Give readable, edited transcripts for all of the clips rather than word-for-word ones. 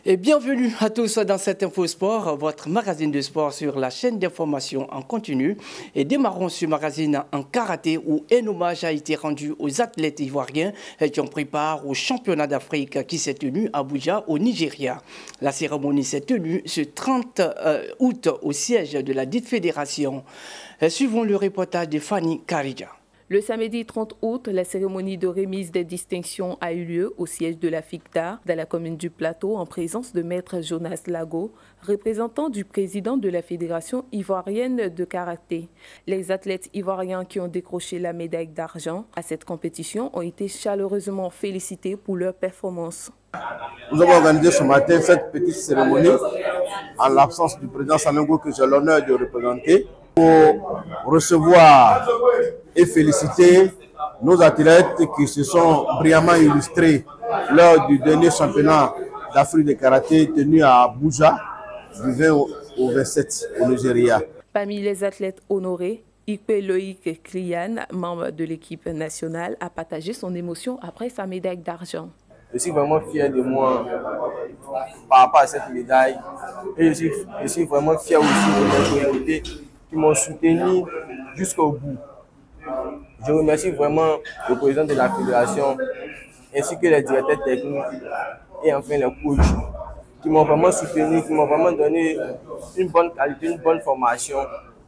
Et bienvenue à tous dans cet InfoSport, votre magazine de sport sur la chaîne d'information en continu. Et démarrons ce magazine en karaté où un hommage a été rendu aux athlètes ivoiriens qui ont pris part au championnat d'Afrique qui s'est tenu à Abuja au Nigeria. La cérémonie s'est tenue ce 30 août au siège de la dite fédération. Suivons le reportage de Fanny Karija. Le samedi 30 août, la cérémonie de remise des distinctions a eu lieu au siège de la FICTA, dans la commune du Plateau, en présence de Maître Jonas Lago, représentant du président de la Fédération ivoirienne de karaté. Les athlètes ivoiriens qui ont décroché la médaille d'argent à cette compétition ont été chaleureusement félicités pour leur performance. Nous avons organisé ce matin cette petite cérémonie, en l'absence du président Sanogo que j'ai l'honneur de représenter, pour recevoir et féliciter nos athlètes qui se sont brillamment illustrés lors du dernier championnat d'Afrique de karaté tenu à Abuja du 20 au 27 au Nigeria. Parmi les athlètes honorés, Ikpe Loïc Klian, membre de l'équipe nationale, a partagé son émotion après sa médaille d'argent. Je suis vraiment fier de moi par rapport à cette médaille et je suis vraiment fier aussi de mes communautés qui m'ont soutenu jusqu'au bout. Je remercie vraiment le président de la fédération ainsi que les directeurs techniques et enfin les coachs qui m'ont vraiment soutenu, qui m'ont vraiment donné une bonne qualité, une bonne formation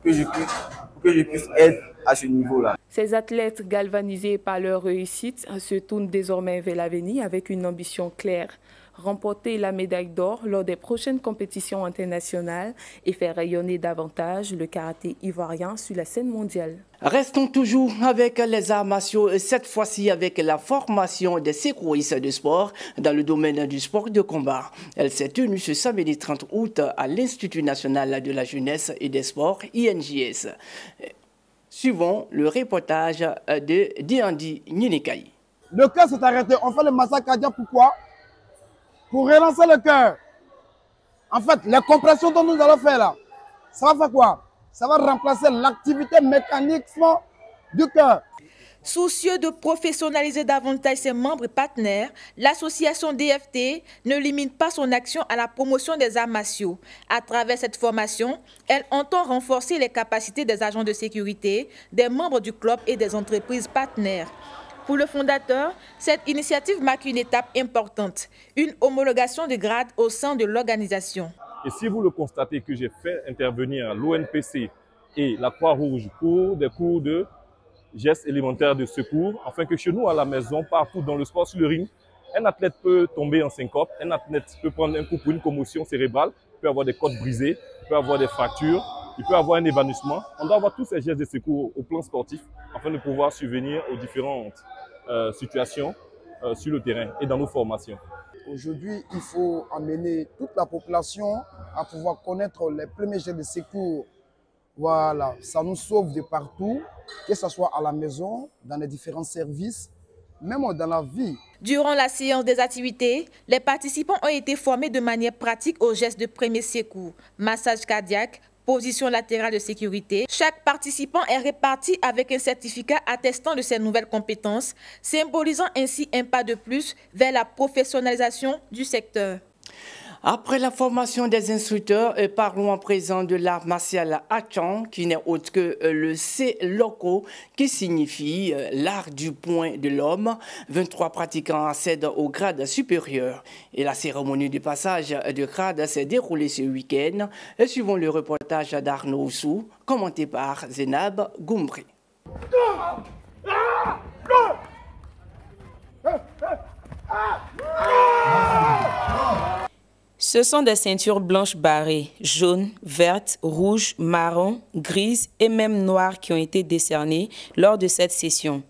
que je puisse être à ce niveau-là. Ces athlètes galvanisés par leur réussite se tournent désormais vers l'avenir avec une ambition claire. Remporter la médaille d'or lors des prochaines compétitions internationales et faire rayonner davantage le karaté ivoirien sur la scène mondiale. Restons toujours avec les arts martiaux, cette fois-ci avec la formation des secouristes de sport dans le domaine du sport de combat. Elle s'est tenue ce samedi 30 août à l'Institut national de la jeunesse et des sports, INJS. Suivons le reportage de Diandi Nyenekai. Le cœur s'est arrêté. On fait le massacre cardiaque. Pourquoi? Pour relancer le cœur. En fait, les compressions dont nous allons faire là, ça va faire quoi? Ça va remplacer l'activité mécanique du cœur. Soucieux de professionnaliser davantage ses membres et partenaires, l'association DFT ne limite pas son action à la promotion des arts martiaux. À travers cette formation, elle entend renforcer les capacités des agents de sécurité, des membres du club et des entreprises partenaires. Pour le fondateur, cette initiative marque une étape importante, une homologation de grade au sein de l'organisation. Et si vous le constatez que j'ai fait intervenir l'ONPC et la Croix-Rouge pour des cours de gestes élémentaires de secours, afin que chez nous à la maison, partout dans le sport sur le ring, un athlète peut tomber en syncope, un athlète peut prendre un coup pour une commotion cérébrale, peut avoir des côtes brisées, peut avoir des fractures, il peut avoir un évanouissement. On doit avoir tous ces gestes de secours au plan sportif afin de pouvoir subvenir aux différentes situations sur le terrain et dans nos formations. Aujourd'hui, il faut amener toute la population à pouvoir connaître les premiers gestes de secours. Voilà, ça nous sauve de partout, que ce soit à la maison, dans les différents services, même dans la vie. Durant la séance des activités, les participants ont été formés de manière pratique aux gestes de premier secours, massage cardiaque, position latérale de sécurité. Chaque participant est réparti avec un certificat attestant de ses nouvelles compétences, symbolisant ainsi un pas de plus vers la professionnalisation du secteur. Après la formation des instructeurs, parlons à présent de l'art martial Achan, qui n'est autre que le C-Loco, qui signifie l'art du poing de l'homme. 23 pratiquants accèdent au grade supérieur. Et la cérémonie du passage de grade s'est déroulée ce week-end. Suivons le reportage d'Arnaud Oussou, commenté par Zenab Goumbri. Ce sont des ceintures blanches barrées, jaunes, vertes, rouges, marron, grises et même noires qui ont été décernées lors de cette session.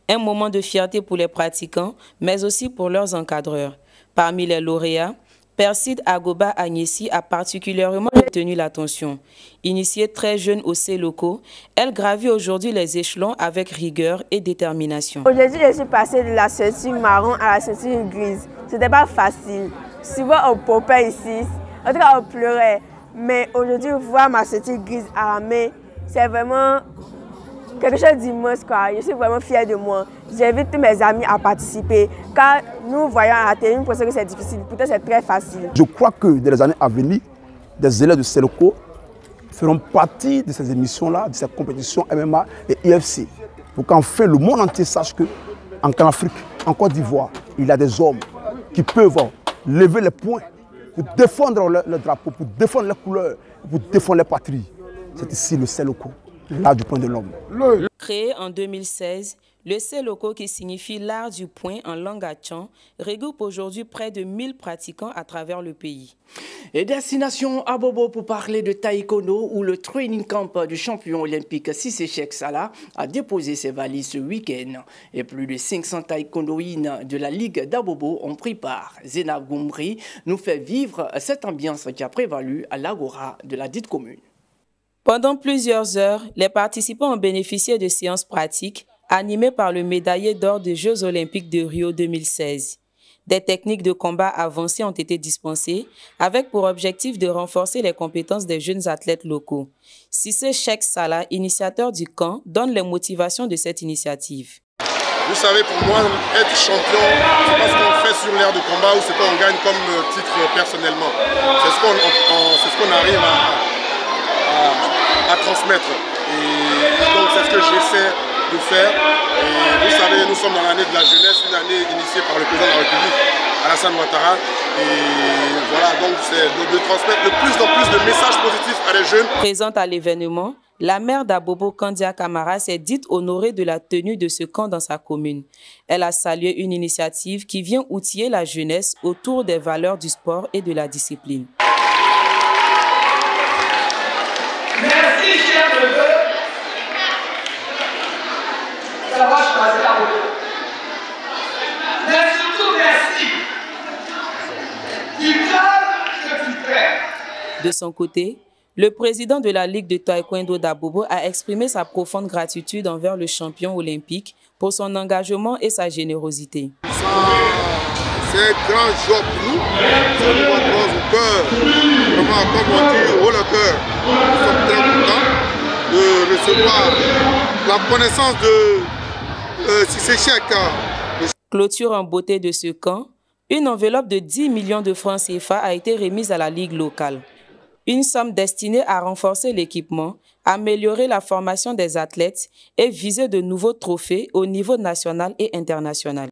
Un moment de fierté pour les pratiquants, mais aussi pour leurs encadreurs. Parmi les lauréats, Perside Agoba Agnesi a particulièrement retenu l'attention. Initiée très jeune au C-Loco, elle gravit aujourd'hui les échelons avec rigueur et détermination. Aujourd'hui, je suis passée de la ceinture marron à la ceinture grise. Ce n'était pas facile. Souvent, on popait ici, en tout cas, on pleurait. Mais aujourd'hui, voir ma ceinture grise à la main, c'est vraiment quelque chose d'immense, quoi. Je suis vraiment fière de moi. J'invite tous mes amis à participer, car nous voyons à la télé, nous pensons que c'est difficile, pourtant c'est très facile. Je crois que dans les années à venir, des élèves de Seloko feront partie de ces émissions-là, de ces compétitions MMA et UFC, pour qu'enfin le monde entier sache qu'en Afrique, en Côte d'Ivoire, il y a des hommes qui peuvent lever les poings pour défendre le drapeau, pour défendre les couleurs, pour défendre les patries. C'est ici le Seloko, l'art du poing de l'homme. Créé en 2016, le Seloko, qui signifie l'art du poing en langue Atchan, regroupe aujourd'hui près de 1000 pratiquants à travers le pays. Et destination à Bobo pour parler de taekwondo, où le training camp du champion olympique Cissé Cheikh Salah a déposé ses valises ce week-end. Et plus de 500 taekwondoïnes de la Ligue d'Abobo ont pris part. Zénab Goumri nous fait vivre cette ambiance qui a prévalu à l'agora de la dite commune. Pendant plusieurs heures, les participants ont bénéficié de séances pratiques animées par le médaillé d'or des Jeux olympiques de Rio 2016. Des techniques de combat avancées ont été dispensées avec pour objectif de renforcer les compétences des jeunes athlètes locaux. Cissé Cheikh Salah, initiateur du camp, donne les motivations de cette initiative. Vous savez, pour moi, être champion, c'est pas ce qu'on fait sur l'aire de combat ou ce qu'on gagne comme titre personnellement. C'est ce qu'on arrive à transmettre. Et donc, c'est ce que j'essaie de faire. Et vous savez, nous sommes dans l'année de la jeunesse, une année initiée par le président de la République, Alassane Ouattara. Et voilà, donc c'est de transmettre de plus en plus de messages positifs à les jeunes. Présente à l'événement, la maire d'Abobo, Kandia Kamara, s'est dite honorée de la tenue de ce camp dans sa commune. Elle a salué une initiative qui vient outiller la jeunesse autour des valeurs du sport et de la discipline. Merci, cher neveu. Ça va choisir la route. Mais surtout, merci du cœur que tu fais. De son côté, le président de la Ligue de taekwondo d'Abobo a exprimé sa profonde gratitude envers le champion olympique pour son engagement et sa générosité. C'est un grand job pour nous. Ça nous montre au cœur. Vraiment, comme on dit, haut le cœur. Nous sommes très contents de recevoir la connaissance de Cissé Cheikh. Clôture en beauté de ce camp, une enveloppe de 10 millions de francs CFA a été remise à la Ligue locale. Une somme destinée à renforcer l'équipement, améliorer la formation des athlètes et viser de nouveaux trophées au niveau national et international.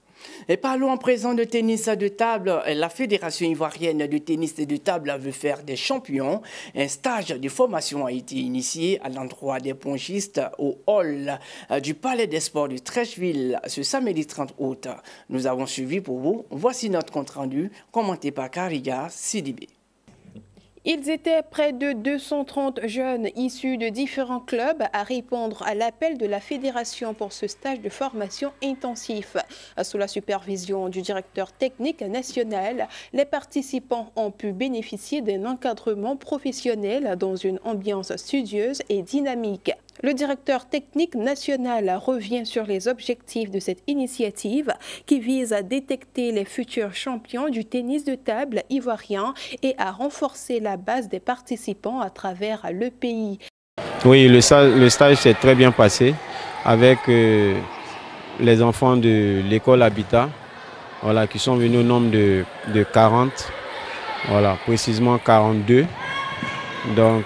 Et parlons en présent de tennis de table. La Fédération ivoirienne de tennis de table veut faire des champions. Un stage de formation a été initié à l'endroit des pongistes au hall du Palais des Sports de Trècheville ce samedi 30 août. Nous avons suivi pour vous. Voici notre compte-rendu commenté par Kariga Sidibé. Ils étaient près de 230 jeunes issus de différents clubs à répondre à l'appel de la Fédération pour ce stage de formation intensif. Sous la supervision du directeur technique national, les participants ont pu bénéficier d'un encadrement professionnel dans une ambiance studieuse et dynamique. Le directeur technique national revient sur les objectifs de cette initiative qui vise à détecter les futurs champions du tennis de table ivoirien et à renforcer la base des participants à travers le pays. Oui, le stage s'est très bien passé avec les enfants de l'école Habitat, voilà, qui sont venus au nombre de 40, voilà, précisément 42. Donc,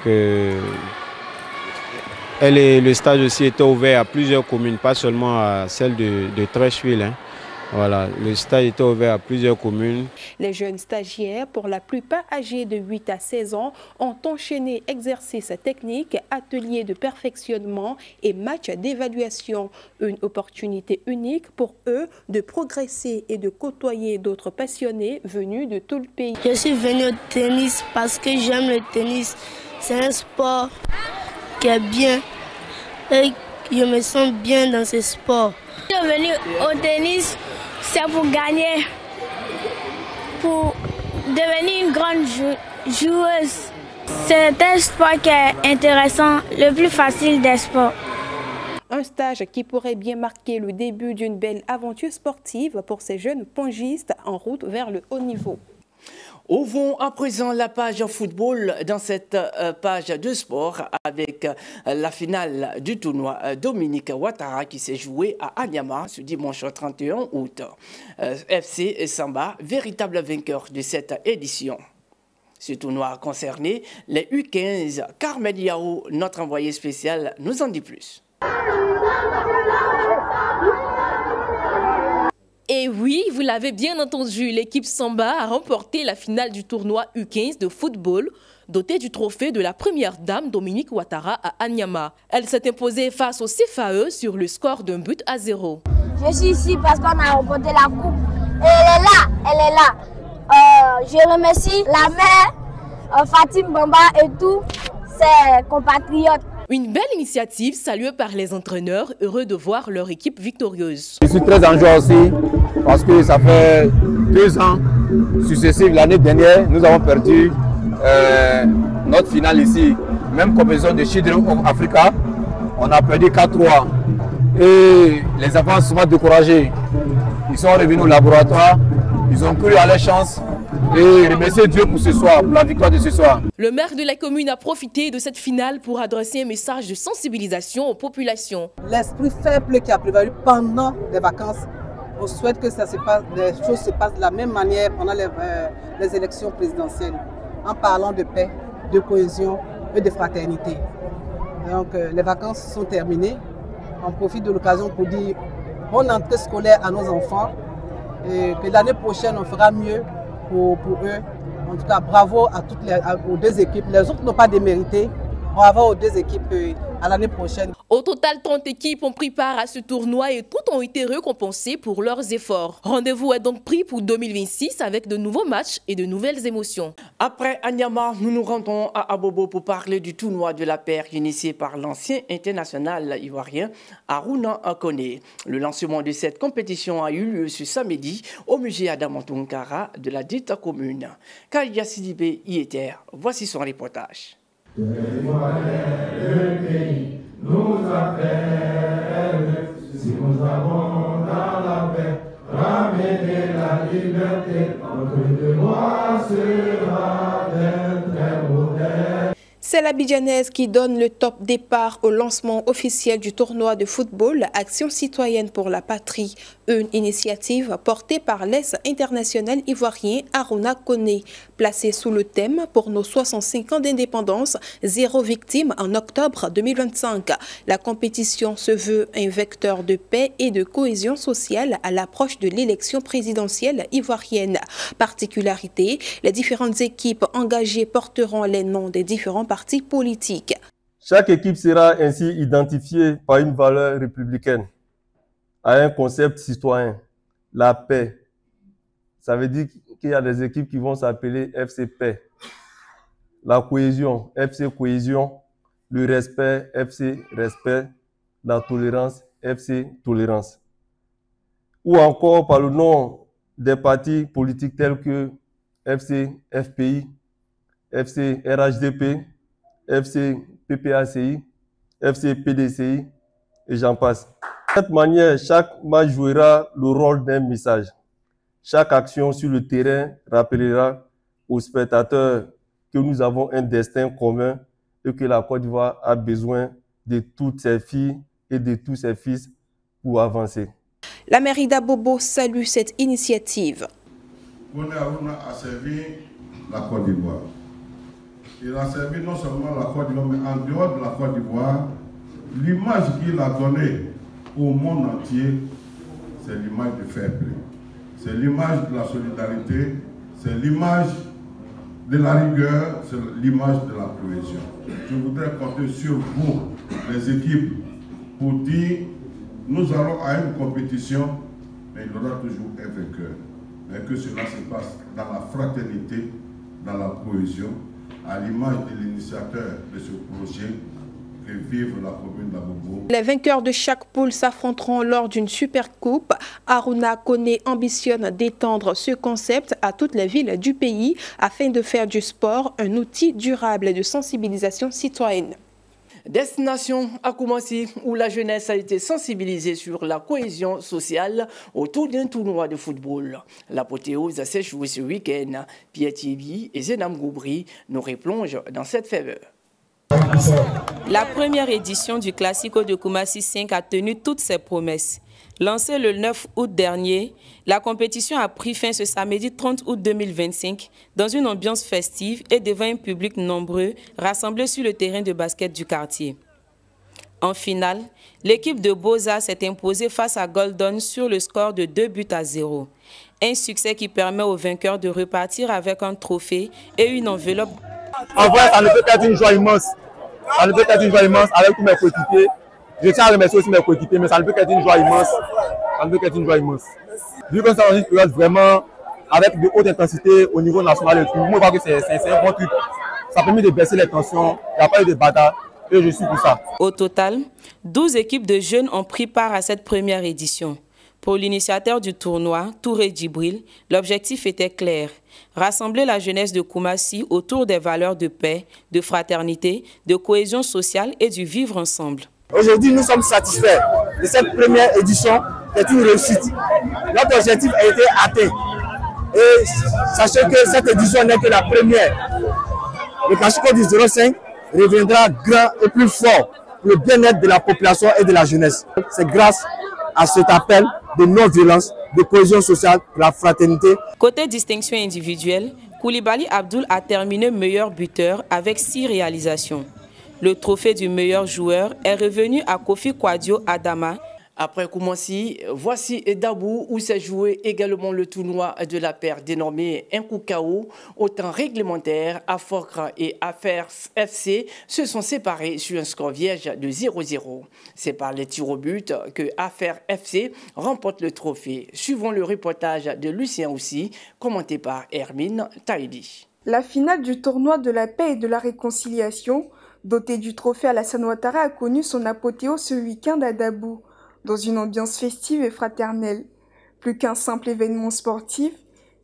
le stage aussi était ouvert à plusieurs communes, pas seulement à celle de Trècheville. Hein. Voilà, le stage était ouvert à plusieurs communes. Les jeunes stagiaires, pour la plupart âgés de 8 à 16 ans, ont enchaîné exercices techniques, ateliers de perfectionnement et matchs d'évaluation. Une opportunité unique pour eux de progresser et de côtoyer d'autres passionnés venus de tout le pays. Je suis venu au tennis parce que j'aime le tennis. C'est un sport qui est bien et je me sens bien dans ce sport. Je suis venu au tennis, c'est pour gagner, pour devenir une grande joueuse. C'est un sport qui est intéressant, le plus facile des sports. Un stage qui pourrait bien marquer le début d'une belle aventure sportive pour ces jeunes pongistes en route vers le haut niveau. Ouvrons à présent la page football dans cette page de sport avec la finale du tournoi Dominique Ouattara qui s'est joué à Anyama ce dimanche 31 août. FC Samba, véritable vainqueur de cette édition. Ce tournoi a concerné les U15. Carmel Yao, notre envoyé spécial, nous en dit plus. Et oui, vous l'avez bien entendu, l'équipe Samba a remporté la finale du tournoi U15 de football, dotée du trophée de la première dame Dominique Ouattara à Anyama. Elle s'est imposée face au CFAE sur le score d'1-0. Je suis ici parce qu'on a remporté la coupe. Et elle est là. Je remercie la mère, Fatim Bamba et tous ses compatriotes. Une belle initiative saluée par les entraîneurs, heureux de voir leur équipe victorieuse. Je suis très en joie aussi parce que ça fait 2 ans successifs. L'année dernière, nous avons perdu notre finale ici. Même compétition de Children of Africa, on a perdu 4-3. Et les enfants sont découragés. Ils sont revenus au laboratoire, ils ont cru à leur chance. Et remercier Dieu pour ce soir, pour la victoire de ce soir. Le maire de la commune a profité de cette finale pour adresser un message de sensibilisation aux populations. L'esprit fair play qui a prévalu pendant les vacances, on souhaite que les choses se passent de la même manière pendant les élections présidentielles, en parlant de paix, de cohésion et de fraternité. Donc les vacances sont terminées. On profite de l'occasion pour dire bonne entrée scolaire à nos enfants et que l'année prochaine on fera mieux pour eux. En tout cas, bravo aux 2 équipes. Les autres n'ont pas démérité. Bravo aux 2 équipes à l'année prochaine. Au total, 30 équipes ont pris part à ce tournoi et toutes ont été récompensées pour leurs efforts. Rendez-vous est donc pris pour 2026 avec de nouveaux matchs et de nouvelles émotions. Après Anyama, nous nous rendons à Abobo pour parler du tournoi de la paire initié par l'ancien international ivoirien Aruna Kone. Le lancement de cette compétition a eu lieu ce samedi au musée Adama Tounkara de la dite commune. Kaya Sidibé y était. Voici son reportage. Le pays nous appelle, si nous avons dans la paix ramener la liberté, notre devoir sera d'être très moderne. C'est l'Abidjanaise qui donne le top départ au lancement officiel du tournoi de football Action citoyenne pour la patrie, une initiative portée par l'ex-international ivoirien Aruna Kone, placée sous le thème « Pour nos 65 ans d'indépendance, 0 victime en octobre 2025 ». La compétition se veut un vecteur de paix et de cohésion sociale à l'approche de l'élection présidentielle ivoirienne. Particularité, les différentes équipes engagées porteront les noms des différents partis politiques. Chaque équipe sera ainsi identifiée par une valeur républicaine, à un concept citoyen, la paix. Ça veut dire qu'il y a des équipes qui vont s'appeler FC Paix. La cohésion, FC Cohésion. Le respect, FC Respect. La tolérance, FC Tolérance. Ou encore par le nom des partis politiques tels que FC FPI, FC RHDP, FC PPACI, FC PDCI et j'en passe. De cette manière, chaque match jouera le rôle d'un message. Chaque action sur le terrain rappellera aux spectateurs que nous avons un destin commun et que la Côte d'Ivoire a besoin de toutes ses filles et de tous ses fils pour avancer. La mairie d'Abobo salue cette initiative. Kone Aruna a servi la Côte d'Ivoire. Il a servi non seulement la Côte d'Ivoire, mais en dehors de la Côte d'Ivoire, l'image qu'il a donnée au monde entier, c'est l'image du fair play. C'est l'image de la solidarité, c'est l'image de la rigueur, c'est l'image de la cohésion. Je voudrais compter sur vous, les équipes, pour dire, nous allons à une compétition, mais il y aura toujours un vainqueur. Mais que cela se passe dans la fraternité, dans la cohésion, à l'image de l'initiateur de ce projet, que vive la commune d'Abobo. Les vainqueurs de chaque poule s'affronteront lors d'une super coupe. Aruna Kone ambitionne d'étendre ce concept à toutes les villes du pays afin de faire du sport un outil durable de sensibilisation citoyenne. Destination à Koumassi, où la jeunesse a été sensibilisée sur la cohésion sociale autour d'un tournoi de football. L'apothéose s'est jouée ce week-end. Pierre Thierry et Zenam Goubri nous replongent dans cette faveur. La première édition du Classico de Koumassi 5 a tenu toutes ses promesses. Lancée le 9 août dernier, la compétition a pris fin ce samedi 30 août 2025 dans une ambiance festive et devant un public nombreux rassemblé sur le terrain de basket du quartier. En finale, l'équipe de Boza s'est imposée face à Golden sur le score de 2-0. Un succès qui permet aux vainqueurs de repartir avec un trophée et une enveloppe. En vrai, ça ne peut être une joie immense. Ça ne peut être une joie immense avec tous mes coéquipiers. Je tiens à remercier aussi mes coéquipiers, mais ça ne peut qu'être une joie immense. Ça ne peut qu'être une joie immense. Vu que ça on dit vraiment avec de haute intensité au niveau national, moi je vois que c'est un bon truc. Ça a permis de baisser les tensions, il n'y a pas eu de bataille et je suis pour ça. Au total, 12 équipes de jeunes ont pris part à cette première édition. Pour l'initiateur du tournoi, Touré Djibril, l'objectif était clair. Rassembler la jeunesse de Koumassi autour des valeurs de paix, de fraternité, de cohésion sociale et du vivre ensemble. Aujourd'hui, nous sommes satisfaits de cette première édition qui est une réussite. Notre objectif a été atteint. Et sachez que cette édition n'est que la première. Le Classico du 05 reviendra grand et plus fort pour le bien-être de la population et de la jeunesse. C'est grâce à cet appel de non-violence, de cohésion sociale, de la fraternité. Côté distinction individuelle, Koulibaly Abdoul a terminé meilleur buteur avec 6 réalisations. Le trophée du meilleur joueur est revenu à Kofi Kwadio Adama. Après Koumassi, voici Dabou où s'est joué également le tournoi de la paire dénommé Nkoukao. Au temps réglementaire, Afokra et Affaires FC se sont séparés sur un score vierge de 0-0. C'est par les tirs au but que Affaires FC remporte le trophée. Suivons le reportage de Lucien aussi, commenté par Hermine Taïdi. La finale du tournoi de la paix et de la réconciliation, dotée du trophée Alassane Ouattara, a connu son apothéose ce week-end à Dabou, dans une ambiance festive et fraternelle. Plus qu'un simple événement sportif,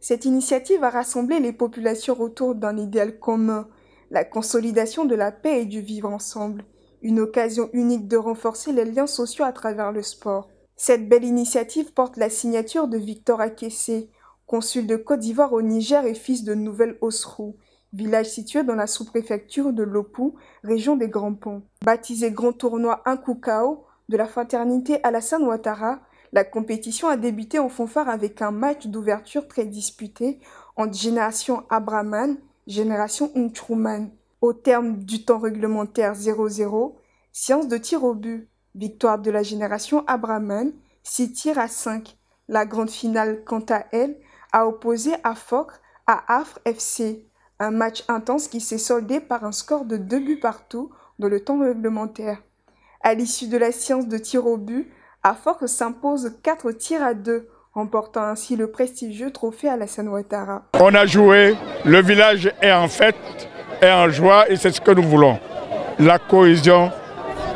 cette initiative a rassemblé les populations autour d'un idéal commun, la consolidation de la paix et du vivre ensemble, une occasion unique de renforcer les liens sociaux à travers le sport. Cette belle initiative porte la signature de Victor Akessé, consul de Côte d'Ivoire au Niger et fils de Nouvelle-Osrou, village situé dans la sous-préfecture de Lopou, région des Grands Ponts. Baptisé Grand Tournoi Nkoukao de la fraternité Alassane Ouattara, la compétition a débuté en fanfare avec un match d'ouverture très disputé entre Génération Abraman, Génération Nchrouman. Au terme du temps réglementaire 0-0, séance de tir au but, victoire de la Génération Abraman, 6 tirs à 5. La grande finale, quant à elle, a opposé Afokra à Afr FC. Un match intense qui s'est soldé par un score de 2 buts partout dans le temps réglementaire. À l'issue de la séance de tir au but, Afokra s'impose 4 tirs à 2, remportant ainsi le prestigieux trophée Alassane Ouattara. On a joué, le village est en fête, est en joie et c'est ce que nous voulons. La cohésion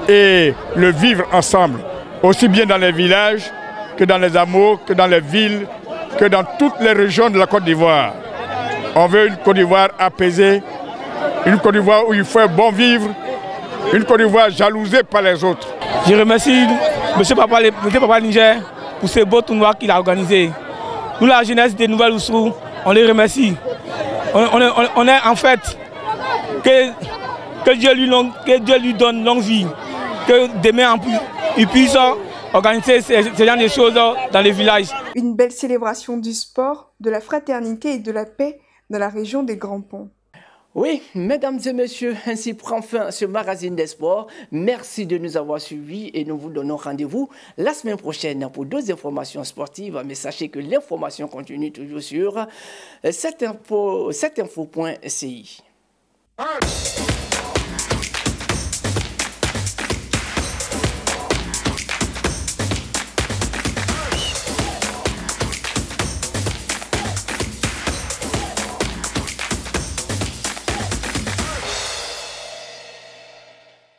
et le vivre ensemble, aussi bien dans les villages que dans les hameaux, que dans les villes, que dans toutes les régions de la Côte d'Ivoire. On veut une Côte d'Ivoire apaisée, une Côte d'Ivoire où il faut bon vivre, une Côte d'Ivoire jalousée par les autres. Je remercie M. Papa Niger pour ce beau tournoi qu'il a organisé. Nous, la jeunesse des Nouvelle-Osrou, on les remercie. On est en fait que Dieu lui donne longue vie, que demain il puisse organiser ce genre de choses dans les villages. Une belle célébration du sport, de la fraternité et de la paix dans la région des Grands Ponts. Oui, mesdames et messieurs, ainsi prend fin ce magazine des sports. Merci de nous avoir suivis et nous vous donnons rendez-vous la semaine prochaine pour d'autres informations sportives. Mais sachez que l'information continue toujours sur 7info.ci.